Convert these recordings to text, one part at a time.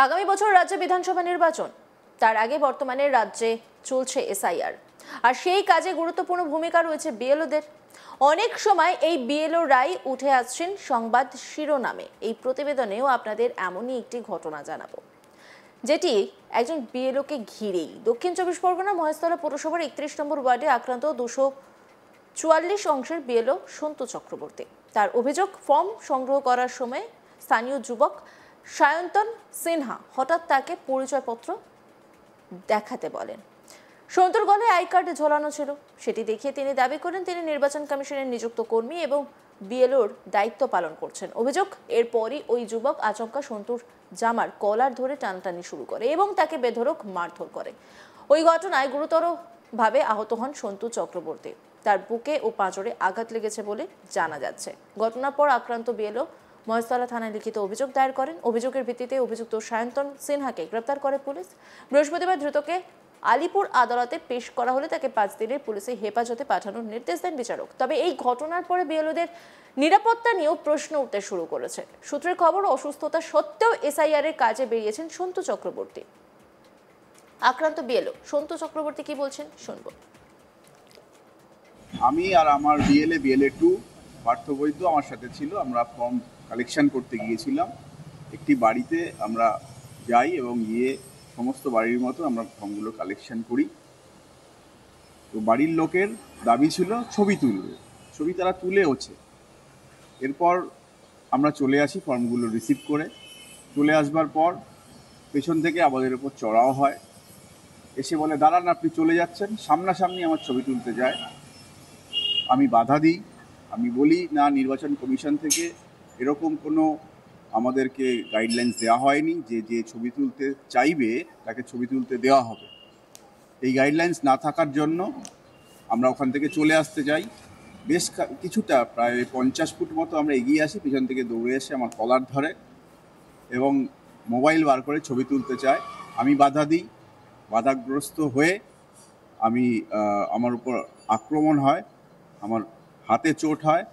আগামী বছর রাজ্যে বিধানসভা নির্বাচন, তার আগে বর্তমানে রাজ্যে চলছে এসআইআর, আর সেই কাজে গুরুত্বপূর্ণ ভূমিকা রয়েছে বিএলওদের। অনেক সময় এই বিএলও রাই উঠে আসছেন সংবাদ শিরোনামে। এই প্রতিবেদনেও আপনাদের এমনই একটি ঘটনা জানাবো, যেটি একজন বিএলওকে ঘিরেই। দক্ষিণ চব্বিশ পরগনা মহেশতলা পৌরসভার 31 নম্বর ওয়ার্ডে আক্রান্ত 244 অংশের বিএলও সন্তু চক্রবর্তী। তার অভিযোগ, ফর্ম সংগ্রহ করার সময় স্থানীয় যুবক সায়ন্তন সিনহা হঠাৎ তাকে পরিচয়পত্র দেখাতে বলেন। সন্তুর গলায় আই কার্ড ঝোলানো ছিল, সেটি দেখিয়ে তিনি দাবি করেন তিনি নির্বাচন কমিশনের নিযুক্ত কর্মী এবং বিএলওর দায়িত্ব পালন করছেন। অভিযোগ, এরপরই ওই যুবক আচমকা সন্তুর জামার কলার ধরে টানাটানি শুরু করে এবং তাকে বেধড়ক মারধর করে। ওই ঘটনায় গুরুতরভাবে আহত হন সন্তু চক্রবর্তী। তার বুকে ও পাঁজরে আঘাত লেগেছে বলে জানা যাচ্ছে। ঘটনার পর আক্রান্ত বিএলও মহেশতলা থানায় লিখিত অভিযোগ দায়ের করেন। অভিযোগের ভিত্তিতে অভিযুক্ত সায়ন্তন সিনহাকে গ্রেপ্তার করে পুলিশ। বৃহস্পতিবার ধৃতকে আলিপুর আদালতে পেশ করা হলে তাকে 5 দিনের পুলিশের হেফাজতে পাঠানোর নির্দেশ দেন বিচারক। তবে এই ঘটনার পরে বিএলওদের নিরাপত্তা নিয়েও প্রশ্ন উঠতে শুরু করেছে। সূত্রের খবর, অসুস্থতা সত্ত্বেও এসআইআর এর কাজে বেরিয়েছেন সন্তু চক্রবর্তী। আক্রান্ত বিএলও সন্তু চক্রবর্তী কি বলছেন শুনবো। আমি আর আমার বিএলএ 2 পার্থ বৈদ্য আমার সাথে ছিল। আমরা ফর্ম কালেকশন করতে গিয়েছিলাম। একটি বাড়িতে আমরা যাই এবং গিয়ে সমস্ত বাড়ির মতো আমরা ফর্মগুলো কালেকশন করি। তো বাড়ির লোকের দাবি ছিল ছবি তুলবে, ছবি তারা তুলেওছে। এরপর আমরা চলে আসি ফর্মগুলো রিসিভ করে। চলে আসবার পর পেছন থেকে আমাদের উপর চড়াও হয়, এসে বলে দাঁড়ান আপনি চলে যাচ্ছেন। সামনাসামনি আমার ছবি তুলতে যায়, আমি বাধা দিই। আমি বলি না, নির্বাচন কমিশন থেকে এরকম কোনো আমাদেরকে গাইডলাইন্স দেওয়া হয়নি যে যে ছবি তুলতে চাইবে তাকে ছবি তুলতে দেওয়া হবে। এই গাইডলাইন্স না থাকার জন্য আমরা ওখান থেকে চলে আসতে যাই। বেশ কিছুটা, প্রায় 50 ফুট মতো আমরা এগিয়ে আসি। পিছন থেকে দৌড়ে এসে আমার কলার ধরে এবং মোবাইল বার করে ছবি তুলতে চায়। আমি বাধা দিই। বাধাগ্রস্ত হয়ে আমার উপর আক্রমণ হয়, আমার হাতে চোট হয়।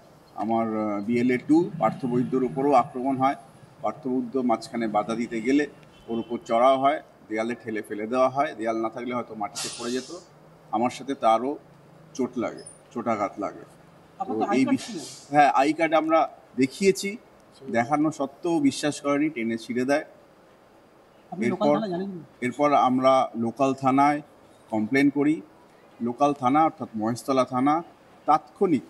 আমার বিএলএ 2 পার্থ বৈদ্যর উপরও আক্রমণ হয়। পার্থ বৈদ্য মাঝখানে বাধা দিতে গেলে ওর উপর চড়াও হয়, দেয়ালে ঠেলে ফেলে দেওয়া হয়। দেয়াল না থাকলে হয়তো মাটিতে পড়ে যেত। আমার সাথে তারও চোটাঘাত লাগে। তো এই হ্যাঁ, আই কার্ড আমরা দেখিয়েছি, দেখানো সত্ত্বেও বিশ্বাস করেনি, টেনে ছিঁড়ে দেয়। এরপর আমরা লোকাল থানায় কমপ্লেন করি। লোকাল থানা অর্থাৎ মহেশতলা থানা তাৎক্ষণিক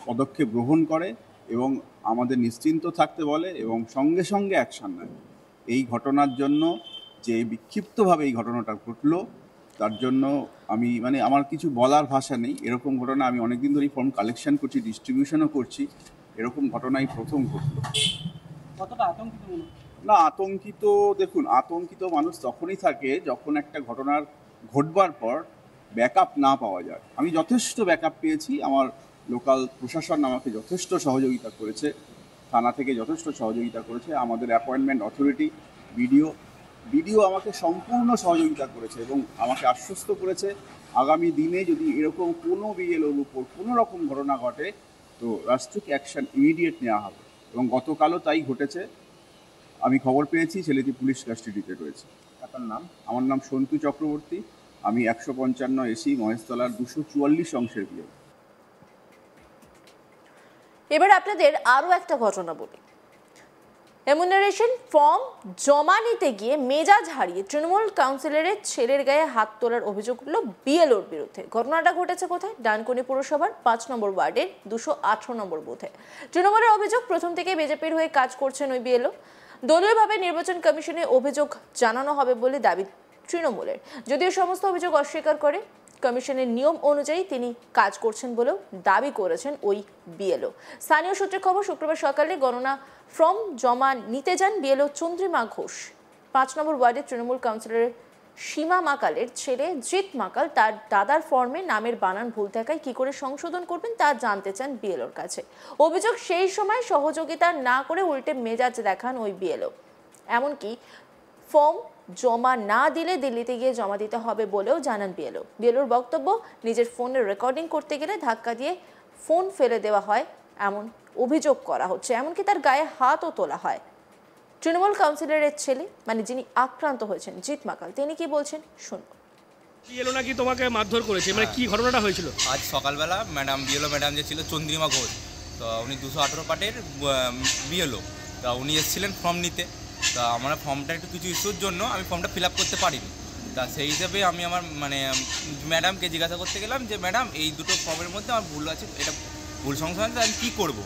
পদক্ষেপ গ্রহণ করে এবং আমাদের নিশ্চিন্ত থাকতে বলে এবং সঙ্গে সঙ্গে অ্যাকশন নেয়। এই ঘটনার জন্য, যে বিক্ষিপ্তভাবে এই ঘটনাটা ঘটলো, তার জন্য আমি আমার কিছু বলার ভাষা নেই। এরকম ঘটনা আমি অনেকদিন ধরেই ফর্ম কালেকশন করছি, ডিস্ট্রিবিউশনও করছি। এরকম ঘটনাই প্রথম ঘটলো। কতটা আতঙ্কিত মনে? না, আতঙ্কিত, দেখুন, আতঙ্কিত মানুষ তখনই থাকে যখন একটা ঘটনার ঘটবার পর ব্যাকআপ না পাওয়া যায়। আমি যথেষ্ট ব্যাকআপ পেয়েছি। আমার লোকাল প্রশাসন আমাকে যথেষ্ট সহযোগিতা করেছে, থানা থেকে যথেষ্ট সহযোগিতা করেছে। আমাদের অ্যাপয়েন্টমেন্ট অথরিটি বিডিও আমাকে সম্পূর্ণ সহযোগিতা করেছে এবং আমাকে আশ্বস্ত করেছে আগামী দিনে যদি এরকম কোনো বিএলওর উপর কোনো রকম ঘটনা ঘটে তো রাষ্ট্রিক অ্যাকশন ইমিডিয়েট নেওয়া হবে। এবং গতকালও তাই ঘটেছে। আমি খবর পেয়েছি ছেলেটি পুলিশ কাস্টাডিতে রয়েছে। আপনার নাম? আমার নাম সন্তু চক্রবর্তী। আমি 155 এসি মহেশতলার 244 অংশের বিএলও। এবার আপনাদের আরও একটা ঘটনা বলি। এমুনারেশন ফর্ম জমা নিতে গিয়ে মেজাজ হারিয়ে তৃণমূল কাউন্সিলরের ছেলের গায়ে হাত তোলার অভিযোগ উঠল বিএলওর বিরুদ্ধে। ঘটনাটা ঘটেছে কোথায়? ডানকুনি পুরসভার 5 নম্বর ওয়ার্ডের 218 নম্বর বুথে। তৃণমূলের অভিযোগ, প্রথম থেকে বিজেপির হয়ে কাজ করছেন ওই বিএলও। দলীয়ভাবে নির্বাচন কমিশনে অভিযোগ জানানো হবে বলে দাবি তৃণমূলের, যদিও সমস্ত অভিযোগ অস্বীকার করে। কমিশনের নিয়ম অনুযায়ী তিনি কাজ করছেন বলেও দাবি করেছেন ওই বিএলও। স্থানীয় সূত্রে খবর, শুক্রবার সকালে গণনা ফর্ম জমা নিতে যান বিএলও চন্দ্রিমা ঘোষ। 5 নম্বর ওয়ার্ডের তৃণমূল কাউন্সিলরের সীমা মাকালের ছেলে জিৎ মাকাল তার দাদার ফর্মে নামের বানান ভুল থাকায় কি করে সংশোধন করবেন তা জানতে চান বিএলওর কাছে। অভিযোগ, সেই সময় সহযোগিতা না করে উল্টে মেজাজ দেখান ওই বিএলও। এমনকি ফর্ম জমা না দিলে দিল্লিতে গিয়ে জমা দিতে হবে বলেও জানান বিএলওর বক্তব্য, নিজের ফোনে রেকর্ডিং করতে গেলে ধাক্কা দিয়ে ফোন ফেলে দেওয়া হয় এমন অভিযোগ করা হচ্ছে, এমনকি তার গায়ে হাতও তোলা হয়। তৃণমূল কাউন্সিলরের ছেলে মানে যিনি আক্রান্ত হয়েছেন জিৎ মাকাল, তিনি কি বলছেন শুনবো। বিএলও নাকি তোমাকে মারধর করেছে, মানে কি ঘটনাটা হয়েছিল? আজ সকালবেলা ম্যাডাম বিএলও ম্যাডাম যে ছিল চন্দ্রিমা ঘোষ, তো উনি 218 পার্টের বিএলও, তা উনি এসেছিলেন ফর্ম নিতে। তা আমার ফর্মটা একটু কিছু ইস্যুর জন্য আমি ফর্মটা ফিল আপ করতে পারিনি। তা সেই হিসেবে আমি আমার ম্যাডামকে জিজ্ঞাসা করতে গেলাম যে ম্যাডাম এই দুটো ফর্মের মধ্যে আমার ভুল আছে, এটা ভুল সংশোধন আমি কী করবো।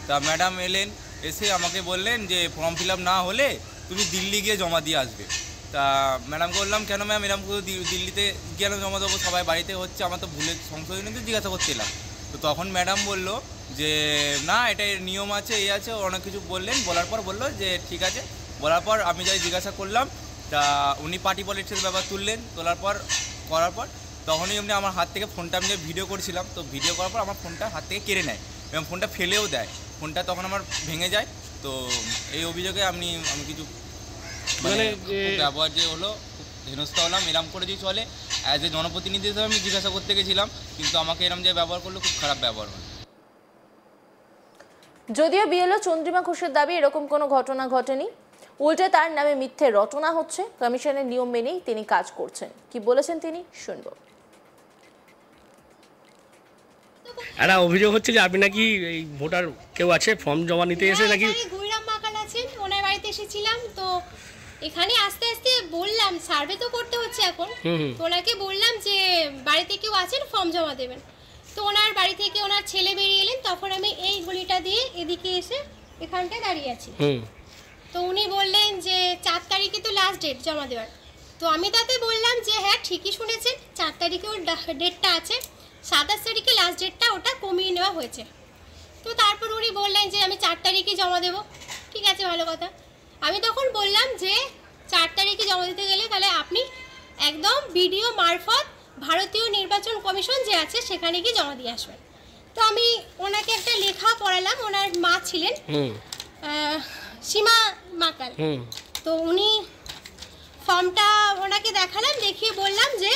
তা ম্যাডাম এলেন, এসে আমাকে বললেন যে ফর্ম ফিল আপ না হলে তুমি দিল্লি গিয়ে জমা দিয়ে আসবে। তা ম্যাডামকে বললাম কেন ম্যাম এরকম দিল্লিতে কেন জমা দেবো, সবাই বাড়িতে হচ্ছে, আমার তো ভুলের সংশোধনী তো জিজ্ঞাসা করতে এলাম। তো তখন ম্যাডাম বলল যে না এটা নিয়ম আছে, এই আছে, অনেক কিছু বললেন। বলার পর বললো যে ঠিক আছে। বলার পর আমি যাই জিজ্ঞাসা করলাম, তা উনি পার্টি পলিটিক্সের ব্যাপার তুললেন। করার পর তখনই এমনি আমার হাত থেকে ফোনটা আমি যে ভিডিও করছিলাম, তো ভিডিও করার পর আমার ফোনটা হাত থেকে কেড়ে নেয় এবং ফোনটা ফেলেও দেয়। ফোনটা তখন আমার ভেঙে যায়। তো এই অভিযোগে আমি কিছু মানে ব্যবহার যে হলো, হেনস্থা হলাম, এরম করে যে চলে। অ্যাজ এ জনপ্রতিনিধি হিসেবে আমি জিজ্ঞাসা করতে গেছিলাম, কিন্তু আমাকে এরম যে ব্যবহার করলো, খুব খারাপ ব্যবহার হলো। যদিও বিএলও চন্দ্রিমা ঘোষের দাবি এরকম কোনো ঘটনা ঘটেনি, উল্টে তার নামে মিথ্যে রটনা হচ্ছে। কমিশনের নিয়ম মেনেই তিনি কাজ করছেন, কি বলেছেন তিনি শুনবো। একটা অভিযোগ হচ্ছে যে আপনি নাকি এই ভোটার কেউ আছে ফর্ম জমা নিতে এসে নাকি গুইরাম মাকাল আছেন, ওনার বাড়িতে এসেছিলাম। তো এখানে আস্তে আস্তে বললাম সার্ভে তো করতে হচ্ছে এখন, তো ওনাকে বললাম যে বাড়িতে কেউ আছেন ফর্ম জমা দেবেন। তো ওনার বাড়ি থেকে ওনার ছেলে বেরিয়ে এলেন, তখন আমি এই গলিটা দিয়ে এদিকে এসে এখানটায় দাঁড়িয়ে আছি। তো উনি বললেন যে 4 তারিখে তো লাস্ট ডেট জমা দেওয়ার। তো আমি তাতে বললাম যে হ্যাঁ ঠিকই শুনেছেন, 4 তারিখে ওর ডেটটা আছে, 27 তারিখে লাস্ট ডেটটা ওটা কমিয়ে নেওয়া হয়েছে। তো তারপর উনি বললেন যে আমি 4 তারিখে জমা দেবো। ঠিক আছে, ভালো কথা। আমি তখন বললাম যে 4 তারিখে জমা দিতে গেলে তাহলে আপনি একদম বিডিও মারফত ভারতীয় নির্বাচন কমিশন যে আছে সেখানে গিয়ে জমা দিয়ে আসবেন। তো আমি ওনাকে একটা লেখা পড়ালাম, ওনার মা ছিলেন সীমা মাকাল। তো উনি ফর্মটা ওনাকে দেখালাম, দেখিয়ে বললাম যে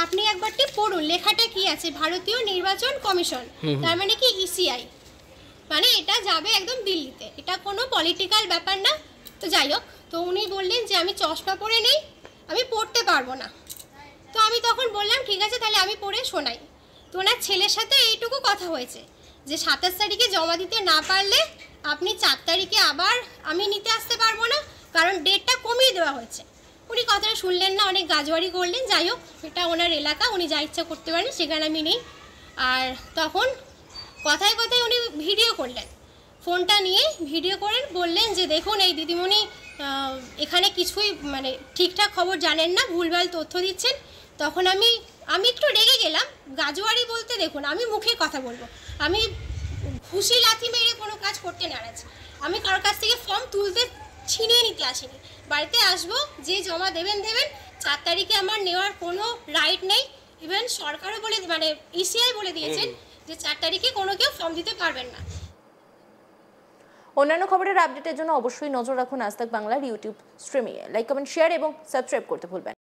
আপনি একবারটি পড়ুন লেখাটা কি আছে, ভারতীয় নির্বাচন কমিশন, তার মানে কি ইসিআই, মানে এটা যাবে একদম দিল্লিতে, এটা কোনো পলিটিক্যাল ব্যাপার না। তো যাই হোক, তো উনি বললেন যে আমি চশমা পরে নেই, আমি পড়তে পারবো না। তো আমি তখন বললাম ঠিক আছে তাহলে আমি পড়ে শোনাই। তো ওনার ছেলের সাথে এইটুকু কথা হয়েছে যে 27 তারিখে জমা দিতে না পারলে আপনি 4 তারিখে আবার আমি নিতে আসতে পারবো না, কারণ ডেটটা কমিয়ে দেওয়া হয়েছে। উনি কথাটা শুনলেন না, অনেক গাজবাড়ি করলেন। যাই হোক, এটা ওনার এলাকা, উনি যা ইচ্ছা করতে পারেন, সেখানে আমি নেই। আর তখন কথায় কথায় উনি ভিডিও করলেন, ফোনটা নিয়ে ভিডিও করেন, বললেন যে দেখুন এই দিদিমণি এখানে কিছুই মানে ঠিকঠাক খবর জানেন না, ভুলভাল তথ্য দিচ্ছেন। তখন আমি একটু রেগে গেলাম। গাজোয়ারি বলতে দেখুন আমি মুখে কথা বলবো, আমি ঘুষি লাথি মেরে কোনো কাজ করতে নারাজ। আমি কারোর কাছ থেকে ফর্ম তুলতে ছিনিয়ে নিতে আসিনি, বাড়িতে আসবো, যে জমা দেবেন 4 তারিখে আমার নেওয়ার কোনো রাইট নেই। ইভেন সরকারও বলে মানে ইসিআই বলে দিয়েছেন যে 4 তারিখে কোনো কেউ ফর্ম দিতে পারবেন না। অন্যান্য খবরের আপডেটের জন্য অবশ্যই নজর রাখুন আজ তাক বাংলার ইউটিউব স্ট্রিমিংয়ে। লাইক, কমেন্ট, শেয়ার এবং সাবস্ক্রাইব করতে ভুলবেন না।